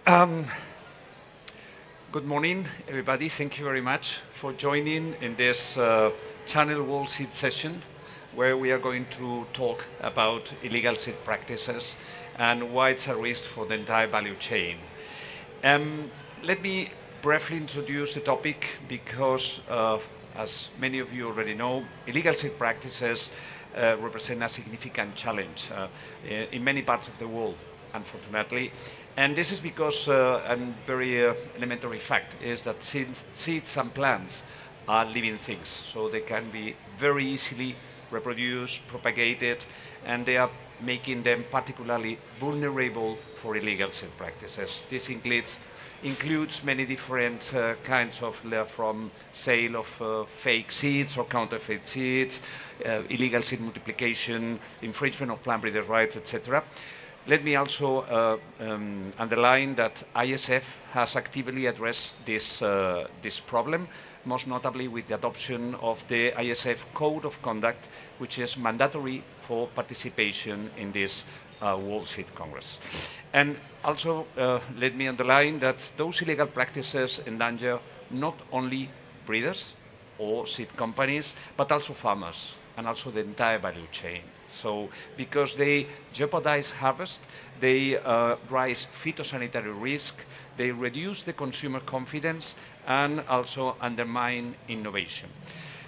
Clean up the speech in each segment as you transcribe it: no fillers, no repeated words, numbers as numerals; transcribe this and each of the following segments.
Um, Good morning, everybody. Thank you very much for joining in this Channel Wall Seed session, where we are going to talk about illegal seed practices and why it's a risk for the entire value chain. Um, Let me briefly introduce the topic because, as many of you already know, illegal seed practices represent a significant challenge in many parts of the world, unfortunately. And this is because a very elementary fact is that seeds and plants are living things, so they can be very easily reproduced, propagated, and they are making them particularly vulnerable for illegal seed practices. This includes many different kinds of, from sale of fake seeds or counterfeit seeds, illegal seed multiplication, infringement of plant breeders' rights, etc. Let me also underline that ISF has actively addressed this problem, most notably with the adoption of the ISF Code of Conduct, which is mandatory for participation in this World Seed Congress. And also, let me underline that those illegal practices endanger not only breeders or seed companies, but also farmers and also the entire value chain. So, because they jeopardize harvest, they raise phytosanitary risk, they reduce the consumer confidence, and also undermine innovation.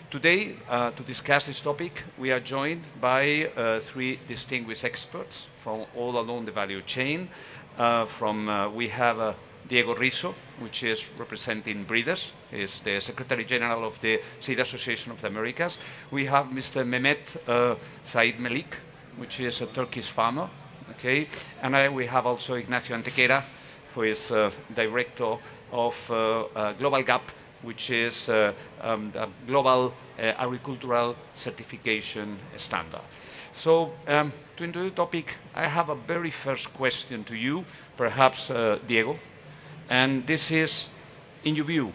Today, to discuss this topic, we are joined by three distinguished experts from all along the value chain. We have Diego Risso, which is representing breeders, is the Secretary General of the Seed Association of the Americas. We have Mr. Mehmet Sait Melik, which is a Turkish farmer, okay? And we have also Ignacio Antequera, who is Director of Global GAP, which is a global agricultural certification standard. So, to introduce the topic, I have a very first question to you, perhaps Diego. And this is, in your view,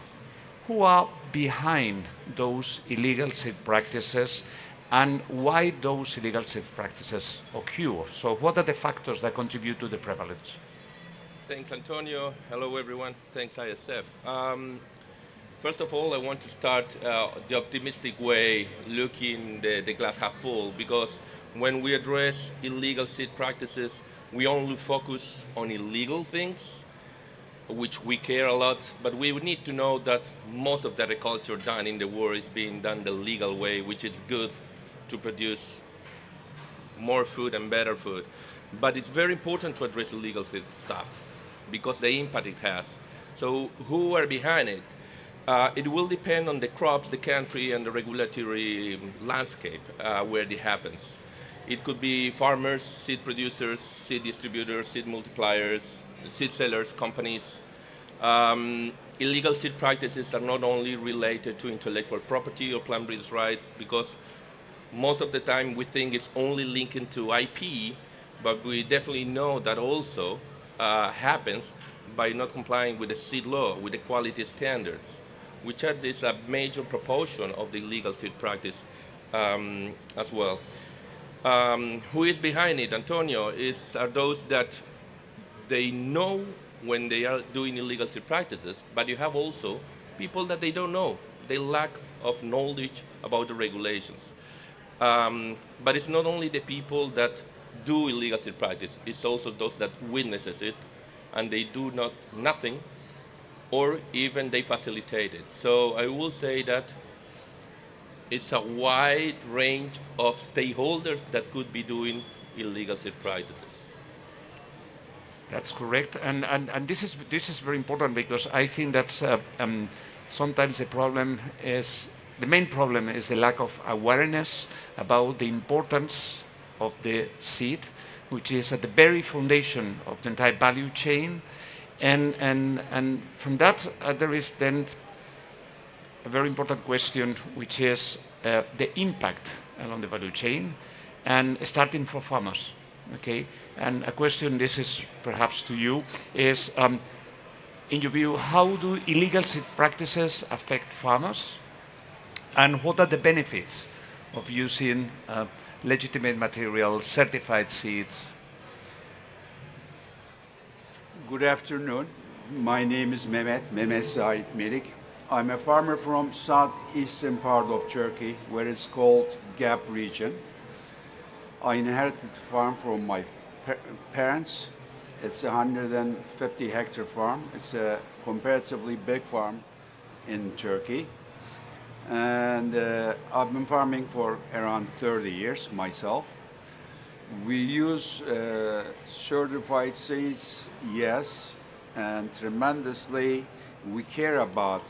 who are behind those illegal seed practices and why those illegal seed practices occur? So what are the factors that contribute to the prevalence? Thanks, Antonio. Hello, everyone. Thanks, ISF. First of all, I want to start the optimistic way, looking the glass half full, because when we address illegal seed practices, we only focus on illegal things, which we care a lot, but we need to know that most of the agriculture done in the world is being done the legal way, which is good to produce more food and better food. But it's very important to address illegal stuff because the impact it has. So who are behind it? It will depend on the crops, the country, and the regulatory landscape where it happens. It could be farmers, seed producers, seed distributors, seed multipliers, seed sellers, companies. Illegal seed practices are not only related to intellectual property or plant breeders' rights, because most of the time we think it's only linked to IP, but we definitely know that also happens by not complying with the seed law, with the quality standards, which is a major proportion of the illegal seed practice as well. Who is behind it, Antonio, are those that they know when they are doing illegal seed practices, but you have also people that they don't know. They lack of knowledge about the regulations. But it's not only the people that do illegal seed practice, it's also those that witnesses it, and they do nothing, or even they facilitate it. So I will say that it's a wide range of stakeholders that could be doing illegal seed practices. That's correct, and this is very important because I think that sometimes the main problem is the lack of awareness about the importance of the seed, which is at the very foundation of the entire value chain, and from that there is then a very important question, which is the impact along the value chain, and starting for farmers. Okay, and a question, this is perhaps to you, is in your view, how do illegal seed practices affect farmers, and what are the benefits of using legitimate material, certified seeds? Good afternoon. My name is Mehmet Sait Melik. I'm a farmer from southeastern part of Turkey, where it's called Gap region. I inherited the farm from my parents. It's a 150 hectare farm. It's a comparatively big farm in Turkey. And I've been farming for around 30 years myself. We use certified seeds, yes, and tremendously we care about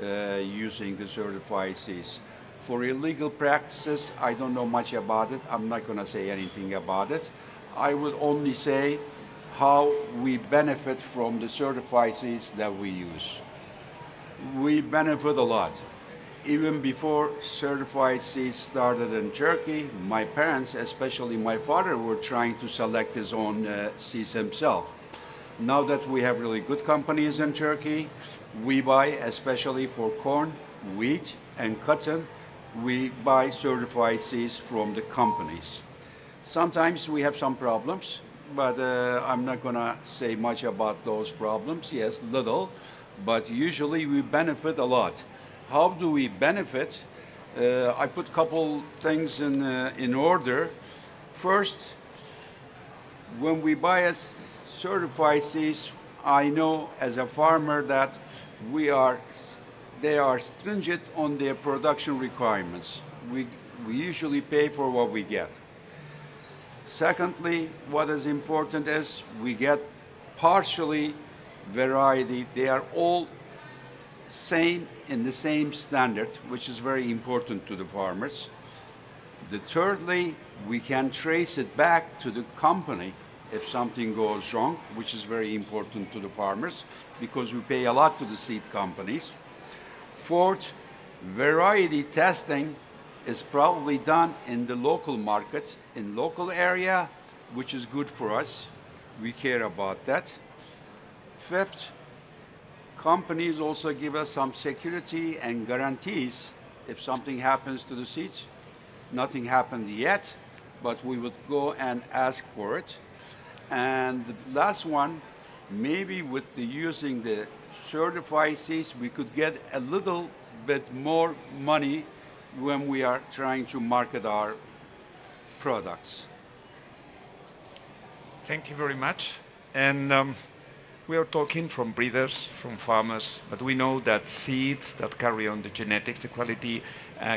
using the certified seeds. For illegal practices, I don't know much about it. I'm not going to say anything about it. I would only say how we benefit from the certified seeds that we use. We benefit a lot. Even before certified seeds started in Turkey, my parents, especially my father, were trying to select his own seeds himself. Now that we have really good companies in Turkey, we buy, especially for corn, wheat, and cotton, we buy certified seeds from the companies. Sometimes we have some problems, but I'm not going to say much about those problems. Yes, little, but usually we benefit a lot. How do we benefit? I put a couple things in order. First, when we buy a certified seeds, I know as a farmer that they are stringent on their production requirements. We usually pay for what we get. Secondly, what is important is we get partially variety. They are all same in the same standard, which is very important to the farmers. Thirdly, we can trace it back to the company if something goes wrong, which is very important to the farmers because we pay a lot to the seed companies. Fourth, variety testing is probably done in the local market, in local area, which is good for us. We care about that. Fifth, companies also give us some security and guarantees if something happens to the seeds. Nothing happened yet, but we would go and ask for it. And the last one, maybe with using the certified seeds, we could get a little bit more money when we are trying to market our products. Thank you very much. And we are talking from breeders, from farmers, but we know that seeds that carry on the genetics, the quality,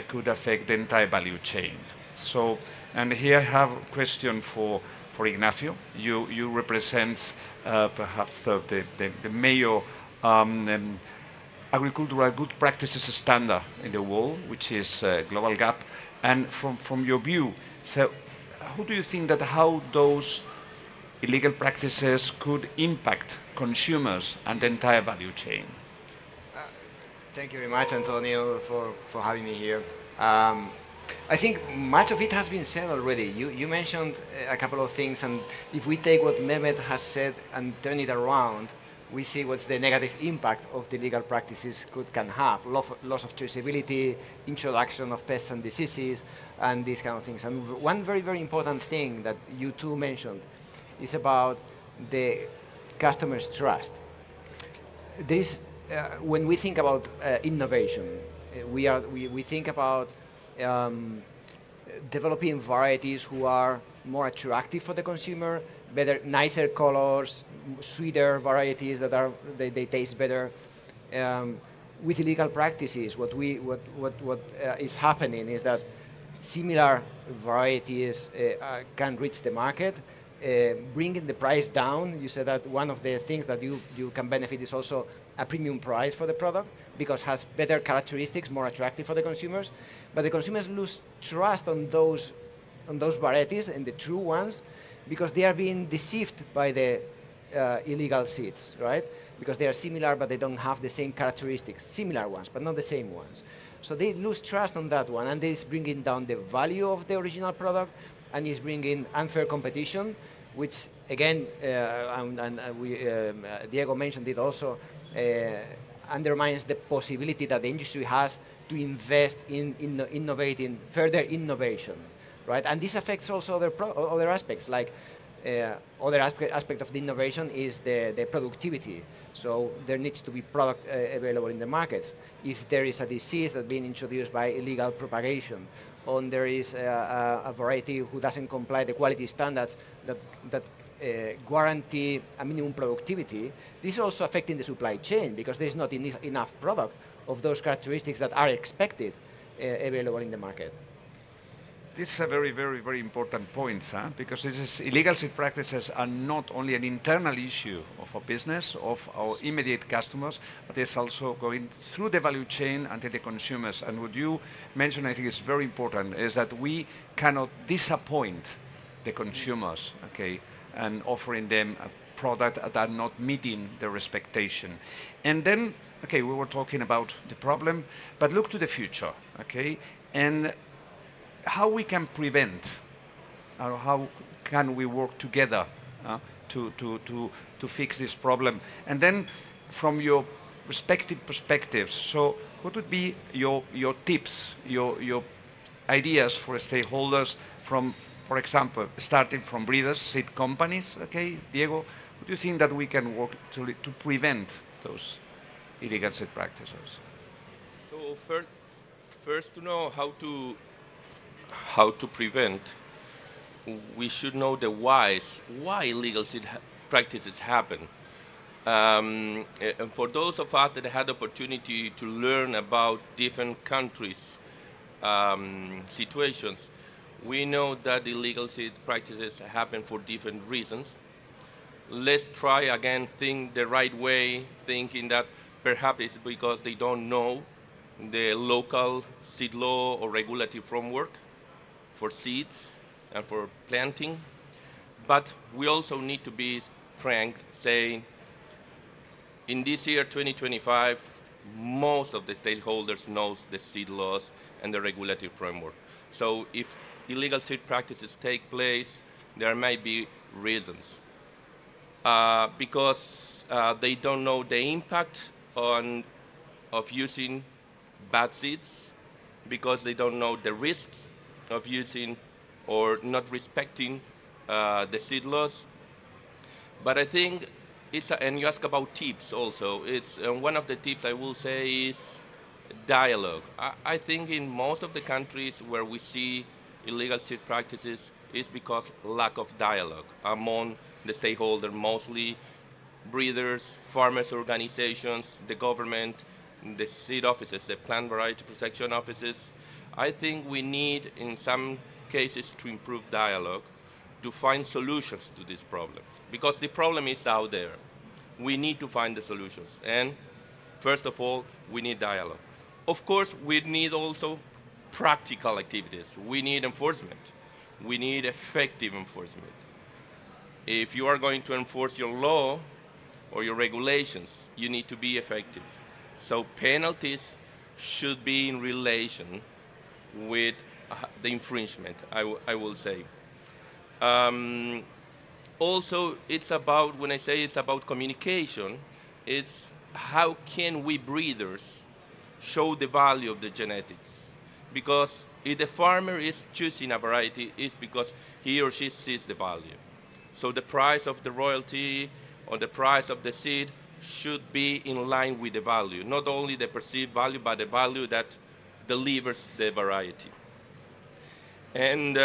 could affect the entire value chain. So, and here I have a question for Ignacio. You represent perhaps the major agricultural good practices standard in the world, which is Global Gap. And from your view, so how do you think that how those illegal practices could impact consumers and the entire value chain? Thank you very much, Antonio, for having me here. I think much of it has been said already. You mentioned a couple of things, and if we take what Mehmet has said and turn it around, we see what's the negative impact of the legal practices can have. Loss of traceability, introduction of pests and diseases, and these kind of things. And one very, very important thing that you two mentioned is about the customer's trust. There is, when we think about innovation, we think about developing varieties who are more attractive for the consumer, better, nicer colors, sweeter varieties that they taste better. With illegal practices, what is happening is that similar varieties can reach the market, bringing the price down. You said that one of the things that you can benefit is also a premium price for the product because it has better characteristics, more attractive for the consumers. But the consumers lose trust on those varieties and the true ones because they are being deceived by the illegal seeds, right? Because they are similar, but they don't have the same characteristics. Similar ones, but not the same ones. So they lose trust on that one, and this is bringing down the value of the original product, and is bringing unfair competition, which again, Diego mentioned it also, undermines the possibility that the industry has to invest in innovating, further innovation, right? And this affects also other aspects, like Other aspect of the innovation is the productivity. So there needs to be product available in the markets. If there is a disease that's being introduced by illegal propagation, or there is a variety who doesn't comply the quality standards that guarantee a minimum productivity, this is also affecting the supply chain because there is not enough product of those characteristics that are expected available in the market. This is a very, very, very important point, huh? Because illegal seed practices are not only an internal issue of a business, of our immediate customers, but it's also going through the value chain and to the consumers. And what you mentioned, I think is very important, is that we cannot disappoint the consumers, okay, and offering them a product that are not meeting their expectation. And then, okay, we were talking about the problem, but look to the future, okay, and how we can prevent, or how can we work together to fix this problem? And then, from your respective perspectives, so what would be your tips, your ideas for stakeholders from, for example, starting from breeders, seed companies, okay, Diego, what do you think that we can work to prevent those illegal seed practices? So first to know how to prevent, we should know the whys, why illegal seed practices happen. And for those of us that had the opportunity to learn about different countries' situations, we know that illegal seed practices happen for different reasons. Let's try again, think the right way, thinking that perhaps it's because they don't know the local seed law or regulatory framework for seeds and for planting. But we also need to be frank, saying in this year, 2025, most of the stakeholders knows the seed laws and the regulatory framework. So if illegal seed practices take place, there might be reasons. Because they don't know the impact of using bad seeds, because they don't know the risks of using or not respecting the seed laws. But I think and you ask about tips also, one of the tips I will say is dialogue. I think in most of the countries where we see illegal seed practices is because lack of dialogue among the stakeholders, mostly breeders, farmers organizations, the government, the seed offices, the plant variety protection offices. I think we need, in some cases, to improve dialogue to find solutions to these problems. Because the problem is out there. We need to find the solutions. And first of all, we need dialogue. Of course, we need also practical activities. We need enforcement. We need effective enforcement. If you are going to enforce your law or your regulations, you need to be effective. So penalties should be in relation with the infringement, I will say. Also, it's about, when I say it's about communication, it's how can we breeders show the value of the genetics? Because if the farmer is choosing a variety, it's because he or she sees the value. So the price of the royalty or the price of the seed should be in line with the value, not only the perceived value, but the value that delivers the variety. And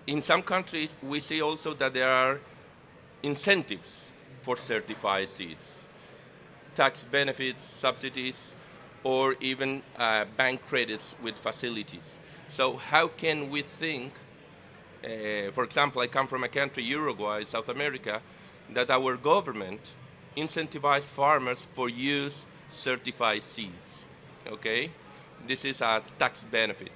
in some countries, we see also that there are incentives for certified seeds, tax benefits, subsidies, or even bank credits with facilities. So how can we think, for example, I come from a country, Uruguay, South America, that our government incentivize farmers for use certified seeds, okay? This is a tax benefit.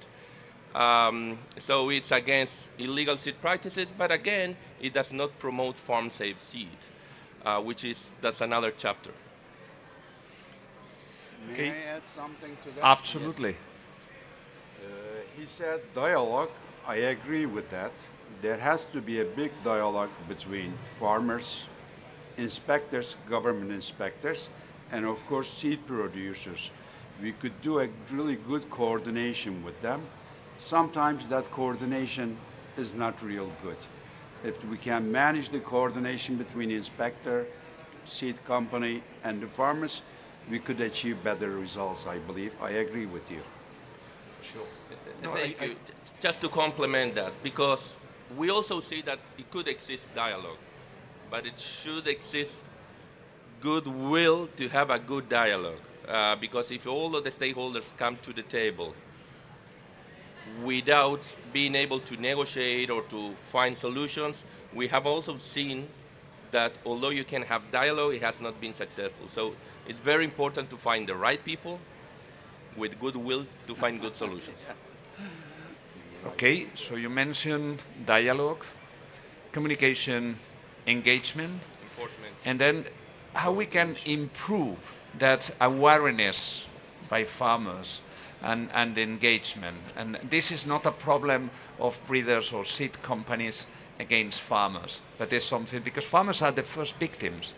So it's against illegal seed practices, but again, it does not promote farm-safe seed, that's another chapter. May I add something to that? Absolutely. Yes. He said dialogue. I agree with that. There has to be a big dialogue between farmers, inspectors, government inspectors, and of course seed producers. We could do a really good coordination with them. Sometimes that coordination is not real good. If we can manage the coordination between inspector, seed company, and the farmers, we could achieve better results, I believe. I agree with you. Sure. Thank you. Just to complement that, because we also see that it could exist dialogue, but it should exist goodwill to have a good dialogue. Because if all of the stakeholders come to the table without being able to negotiate or to find solutions, we have also seen that although you can have dialogue, it has not been successful. So it's very important to find the right people with goodwill to find good solutions. Okay, so you mentioned dialogue, communication, engagement, Enforcement. and then how we can improve that awareness by farmers and engagement. And this is not a problem of breeders or seed companies against farmers, but it's something, because farmers are the first victims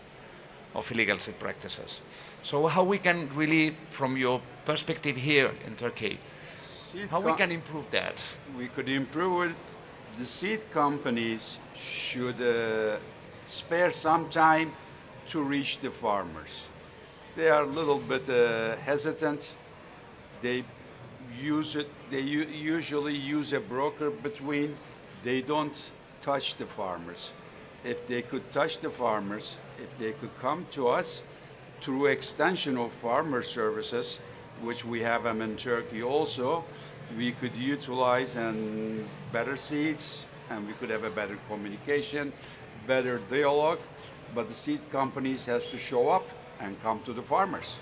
of illegal seed practices. So how we can really, from your perspective here in Turkey, how we can improve that? We could improve it. The seed companies should spare some time to reach the farmers. They are a little bit hesitant. They use it. They usually use a broker between. They don't touch the farmers. If they could touch the farmers, if they could come to us through extension of farmer services, which we have them in Turkey also, we could utilize and better seeds, and we could have a better communication, better dialogue. But the seed companies has to show up and come to the farmers.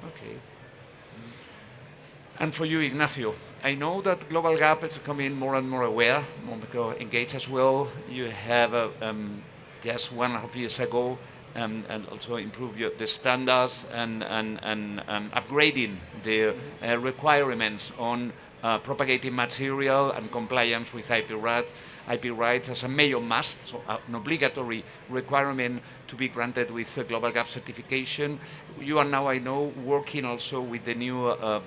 Okay. And for you, Ignacio, I know that Global Gap is becoming more and more aware, more engaged as well. You have just 1.5 years ago and also improve the standards and upgrading the requirements on propagating material and compliance with IP rights as a major must, so an obligatory requirement to be granted with the Global Gap certification. You are now, I know, working also with the new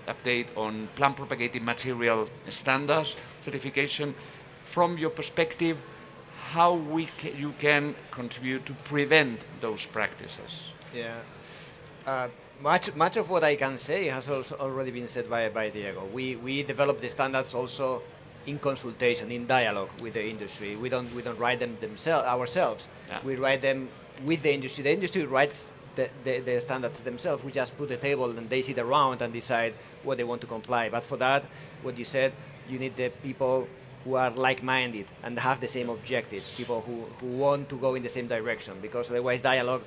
update on plant propagating material standards certification. From your perspective, how you can contribute to prevent those practices? Yeah. Much of what I can say has also already been said by Diego. We develop the standards also in consultation, in dialogue with the industry. We don't write them ourselves. Yeah. We write them with the industry. The industry writes the standards themselves. We just put the table and they sit around and decide what they want to comply. But for that, what you said, you need the people who are like-minded and have the same objectives, people who want to go in the same direction, because otherwise dialogue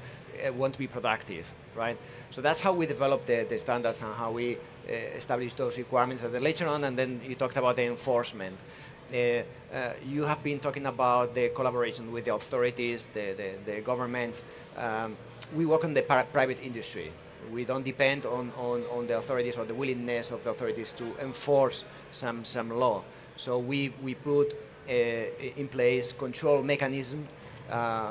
won't be productive, right? So that's how we develop the standards and how we establish those requirements. And then later on, and then you talked about the enforcement. You have been talking about the collaboration with the authorities, the governments. We work on the private industry. We don't depend on the authorities or the willingness of the authorities to enforce some law. So we put in place control mechanism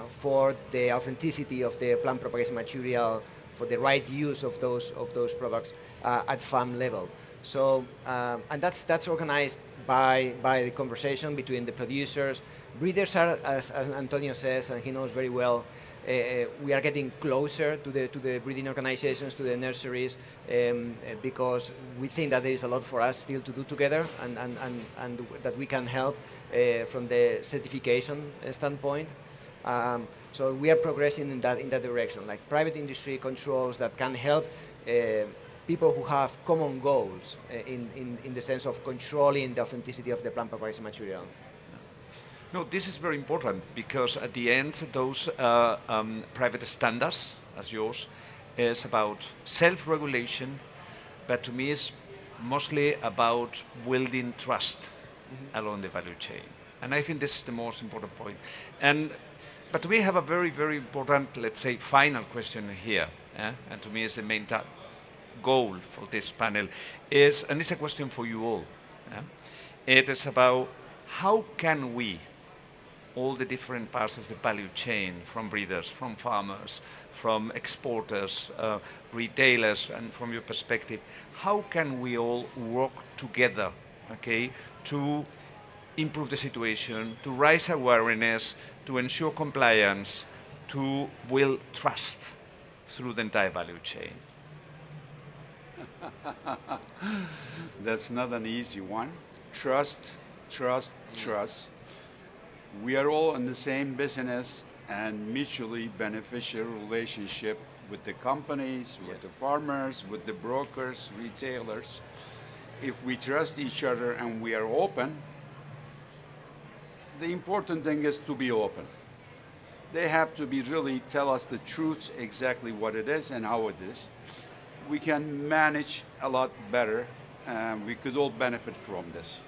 for the authenticity of the plant propagation material, for the right use of those products at farm level. So and that's organized by the conversation between the producers. Breeders are, as Antonio says, and he knows very well, we are getting closer to the breeding organizations, to the nurseries, because we think that there is a lot for us still to do together, and that we can help from the certification standpoint. So we are progressing in that direction, like private industry controls that can help people who have common goals in the sense of controlling the authenticity of the plant propagation material. No, this is very important, because at the end, those private standards, as yours, is about self-regulation, but to me it's mostly about building trust along the value chain. And I think this is the most important point. But we have a very, very important, let's say, final question here, and to me is the main goal for this panel, and it's a question for you all. It is about how can we, all the different parts of the value chain, from breeders, from farmers, from exporters, retailers, and from your perspective, how can we all work together, okay, to improve the situation, to raise awareness, to ensure compliance, to build trust through the entire value chain? That's not an easy one. Trust, trust, trust. We are all in the same business and mutually beneficial relationship with the companies, with the farmers, with the brokers, retailers. If we trust each other and we are open, the important thing is to be open. They have to be really tell us the truth, exactly what it is and how it is. We can manage a lot better, and we could all benefit from this.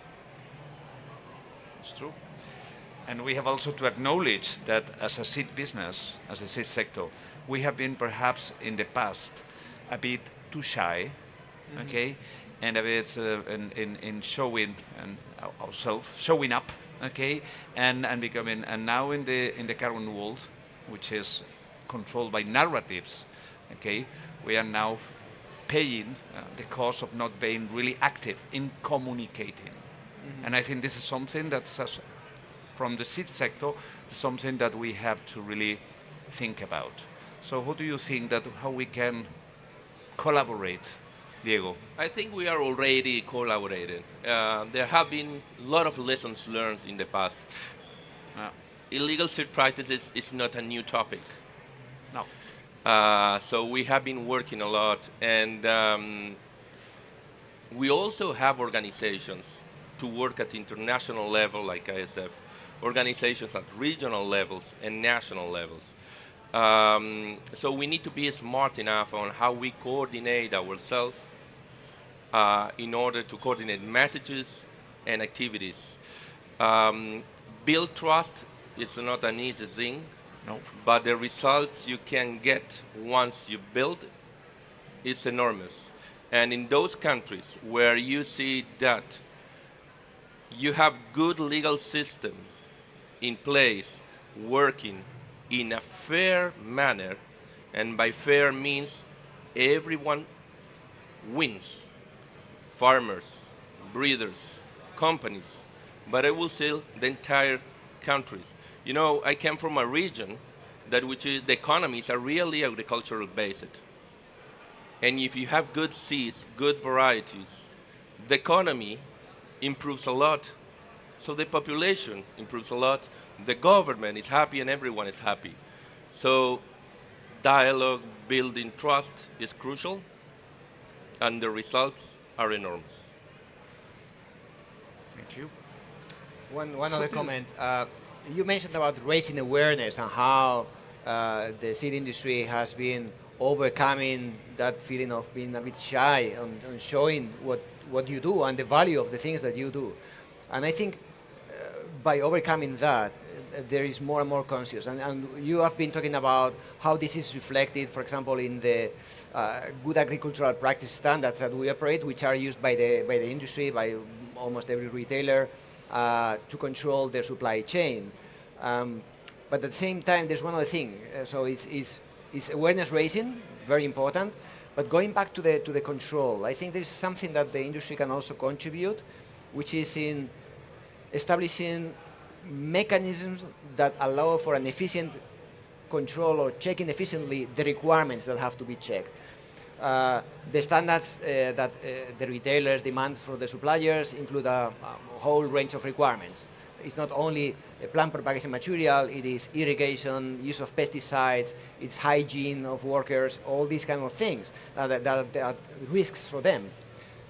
It's true. And we have also to acknowledge that as a seed business, as a seed sector, we have been perhaps in the past a bit too shy, okay, and a bit in showing and ourselves, showing up, okay, and becoming, and now in the current world, which is controlled by narratives, okay, we are now paying the cost of not being really active in communicating. And I think this is something that's from the seed sector, something that we have to really think about. So what do you think that how we can collaborate, Diego? I think we are already collaborating. There have been a lot of lessons learned in the past. Illegal seed practices is not a new topic. No. So we have been working a lot, and we also have organizations to work at international level like ISF, organizations at regional levels and national levels. So we need to be smart enough on how we coordinate ourselves in order to coordinate messages and activities. Build trust is not an easy thing, No. but the results you can get once you build, it's enormous. And in those countries where you see that you have good legal system in place, working in a fair manner, and by fair means everyone wins, farmers, breeders, companies, but I will say the entire countries. You know, I come from a region that which is, the economies are really agricultural based. And if you have good seeds, good varieties, the economy improves a lot. So the population improves a lot, the government is happy, and everyone is happy. So dialogue, building trust is crucial, and the results are enormous. Thank you. One other comment. You mentioned about raising awareness and how the seed industry has been overcoming that feeling of being a bit shy on showing what you do and the value of the things that you do. And I think by overcoming that, there is more and more conscious. And you have been talking about how this is reflected, for example, in the good agricultural practice standards that we operate, which are used by the industry, by almost every retailer, to control their supply chain. But at the same time, there's one other thing. So it's awareness raising, very important. But going back to the control, I think there's something that the industry can also contribute, which is in establishing mechanisms that allow for an efficient control or checking efficiently the requirements that have to be checked. The standards that the retailers demand for the suppliers include a whole range of requirements. It's not only plant propagation material, it is irrigation, use of pesticides, it's hygiene of workers, all these kind of things that are risks for them.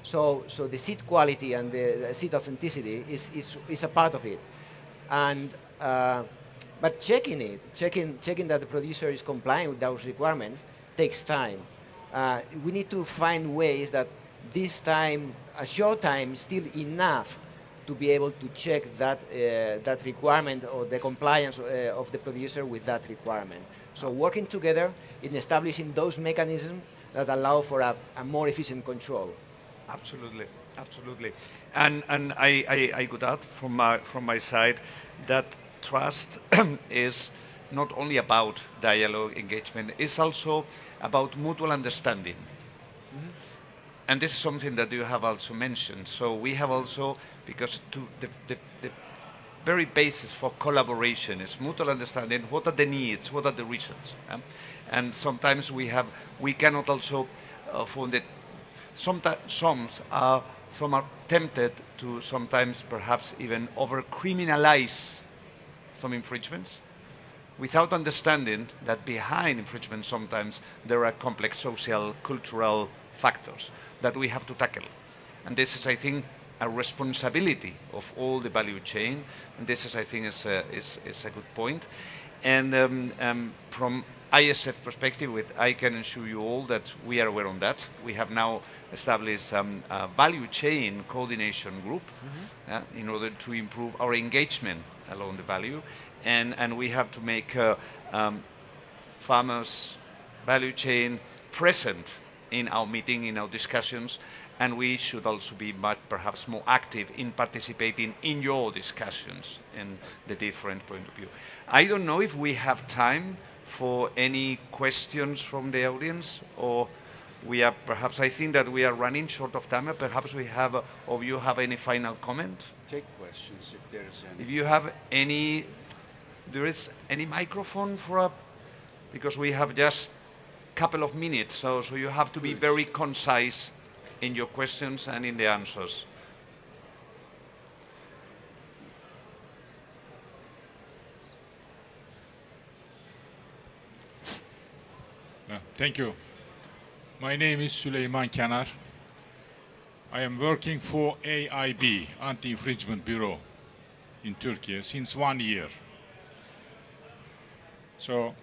So the seed quality and the seed authenticity is a part of it. And but checking that the producer is complying with those requirements takes time. We need to find ways that this time, a short time, is still enough to be able to check that requirement or the compliance of the producer with that requirement. So working together in establishing those mechanisms that allow for a more efficient control. Absolutely, absolutely. And I could add from my side that trust is not only about dialogue, engagement, it's also about mutual understanding. Mm-hmm. And this is something that you have also mentioned. So we have also, because the very basis for collaboration. It's mutual understanding. What are the needs? What are the reasons? And sometimes we cannot also find it. Some are tempted to sometimes perhaps even over criminalize some infringements without understanding that behind infringement sometimes there are complex social, cultural factors that we have to tackle. And this is, I think, a responsibility of all the value chain. And this is, I think, is a good point. And from ISF perspective, I can assure you all that we are aware of that. We have now established a value chain coordination group in order to improve our engagement along the value. And we have to make farmers' value chain present in our meeting, in our discussions, and we should also be perhaps more active in participating in your discussions and the different point of view. I don't know if we have time for any questions from the audience, or we are perhaps, I think that we are running short of time. Perhaps we have, or you have any final comment? Take questions if there is any. If you have any, there is any microphone because we have just a couple of minutes, so you have to be very concise in your questions and in the answers. Thank you. My name is Süleyman Kenar. I am working for AIB, Anti-Infringement Bureau, in Turkey since 1 year. So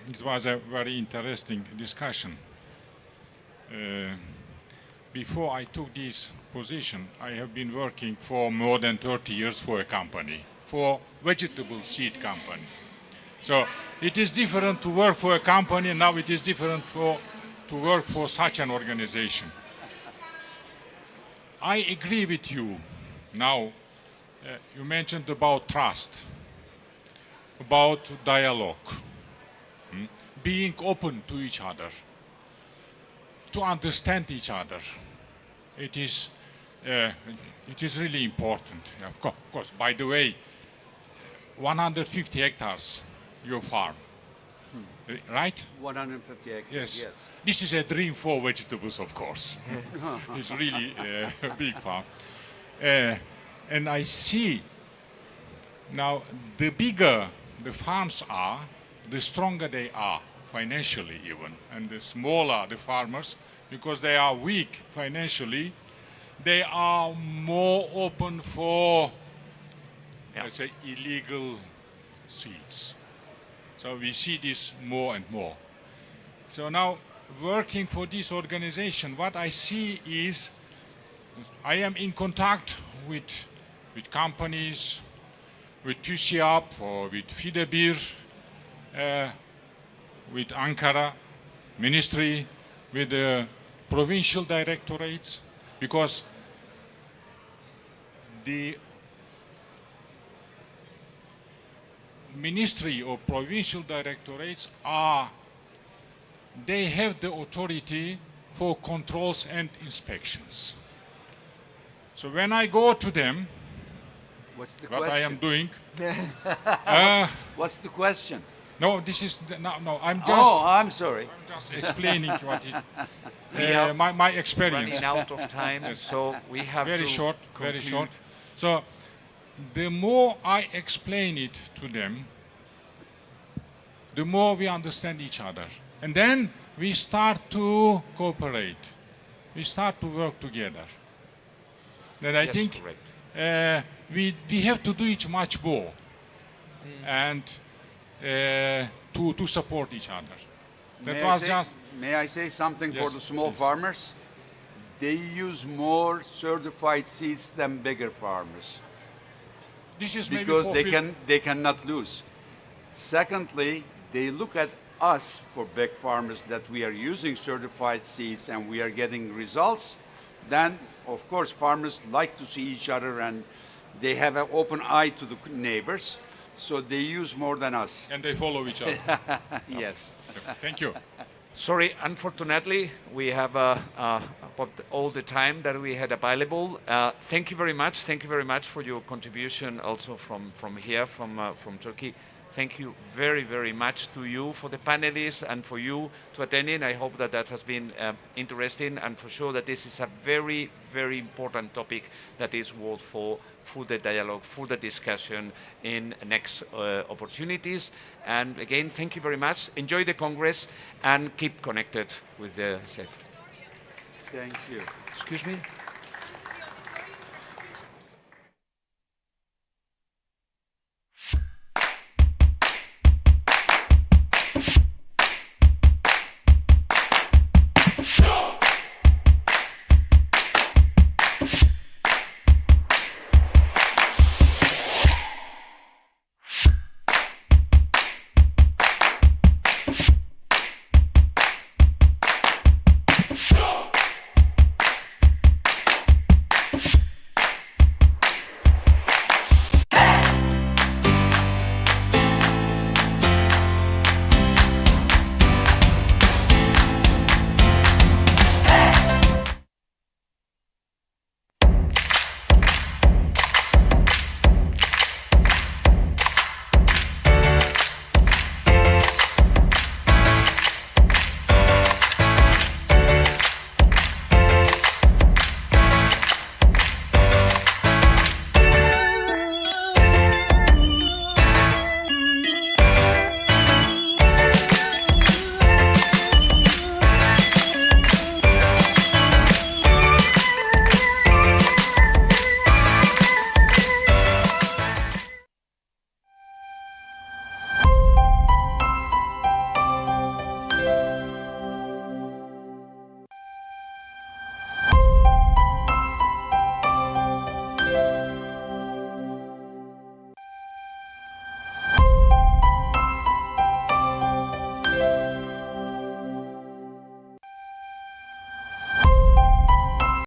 it was a very interesting discussion. Before I took this position, I have been working for more than 30 years for a company, for vegetable seed company. So it is different to work for a company, and now it is different to work for such an organization. I agree with you. Now, you mentioned about trust, about dialogue, being open to each other, to understand each other. It is really important. Of course, by the way, 150 hectares, your farm, right? 150 hectares, yes. This is a dream for vegetables, of course. It's really a big farm. And I see now the bigger the farms are, the stronger they are, financially even. And the smaller the farmers, because they are weak financially, they are more open for, let's say, illegal seeds. So we see this more and more. So now, working for this organization, what I see is I am in contact with companies, with TÜSİAD or with FİDEBİR, with Ankara Ministry, with the provincial directorates, because the ministry or provincial directorates they have the authority for controls and inspections. So when I go to them, What's the what question? I am doing, What's the question? no, this is no. I'm just. Oh, I'm sorry. I'm just explaining what is are my experience. Running out of time, so we have Very to short, conclude. very short. So the more I explain it to them, the more we understand each other. And then we start to cooperate. We start to work together. And I Yes, think correct. we have to do it much more and to support each other. That was just... May I say something for Yes, the small please. farmers? They use more certified seeds than bigger farmers This is maybe because for they cannot lose. Secondly, they look at us for big farmers that we are using certified seeds and we are getting results. Then, of course, farmers like to see each other and they have an open eye to the neighbors, so they use more than us. and they follow each other. Yes. Thank you. Sorry, unfortunately, we have but all the time that we had available. Thank you very much. Thank you very much for your contribution also from here, from Turkey. Thank you very, very much to you, for the panelists, and for you to attending. I hope that that has been interesting, and for sure that this is a very, very important topic that is worth for further dialogue, further discussion in next opportunities. And again, thank you very much. Enjoy the Congress and keep connected with the SEF. Thank you. Excuse me?